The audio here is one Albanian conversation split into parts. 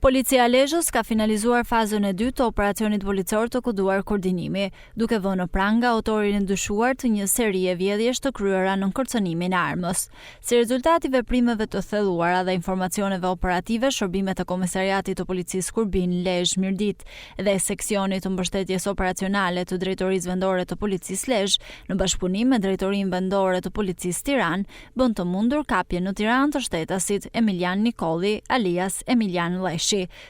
Policia e Lezhës ka finalizuar fazën e dytë të operacionit policor të koduar koordinimi, duke vënë në pranga autorin e dyshuar të një serie vjedhjesh të kryera në kërcënimin e armës. Si rezultat i veprimeve të thelluara dhe informacioneve operative, shërbimet e Komisariatit të Policisë Kurbin Lezhë Mirdit dhe seksionit të mbështetjes operacionale të Drejtorisë Vendore të Policisë Lezhë, në bashkëpunim me Drejtorinë Vendore të Policisë Tiranë, bën të mundur kapjen në Tiranë të shtetasit Emilian Nikolli alias Emilian Leshi,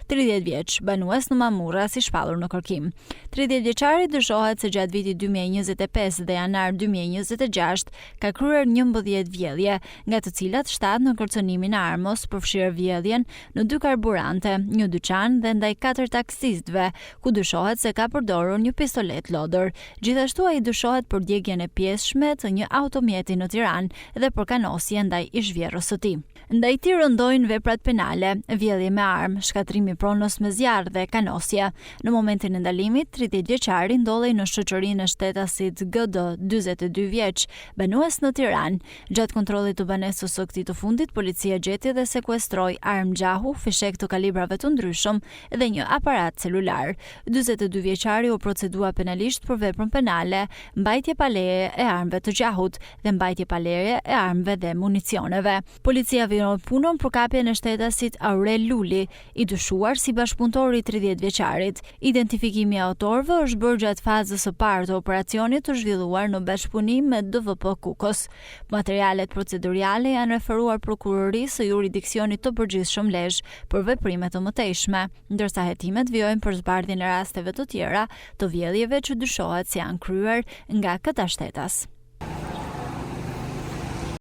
30 vjeç, banues në Mamurra si shpallur në kërkim. 30 vjeçari dyshohet se gjatë vitit 2025 dhe janar 2026 ka kryer 11 vjedhje, nga të cilat 7 në kërcënimin e armës, përfshirë vjedhjen në 2 karburante, një dyqan dhe ndaj 4 taksistëve, ku dyshohet se ka përdorur një pistolet lodër. Gjithashtu ai dyshohet për djegjen e pjesëshme të një automjeti në Tiranë dhe për kanosje ndaj ish-vjerrës së tij. Ndaj tij rëndojnë veprat penale, vjedhje me armë, shkatrimi pronës me zjarr dhe kanosje. Në momentin e ndalimit, 30 vjeçari ndodhej në shoqërinë e shtetasit GD, 42 vjeç, banues në Tiranë. Gjatë kontrollit të banesës së këtij të fundit, policia gjeti dhe sekuestroi armë gjahu, fishek të kalibrave të ndryshëm dhe një aparat celular. 42 vjeçari u procedua penalisht për veprën penale, mbajtje pa leje e armëve të gjahut dhe mbajtje pa leje e armëve dhe municioneve. Policia vinon punën për kapjen e shtetasit Aurel Luli, i dyshuar si bashkëpunëtor i 30 vjeçarit. Identifikimi i autorëve është bërë gjatë fazës së parë të operacionit të zhvilluar në bashkëpunim me DVP Kukës. Materialet proceduriale janë referuar prokurorisë së juridiksionit të përgjithshëm Lezhë për veprime të mëtejshme, ndërsa hetimet vijojnë për zbardhjen e rasteve të tjera të vjedhjeve që dyshohet se janë kryer nga këta shtetas.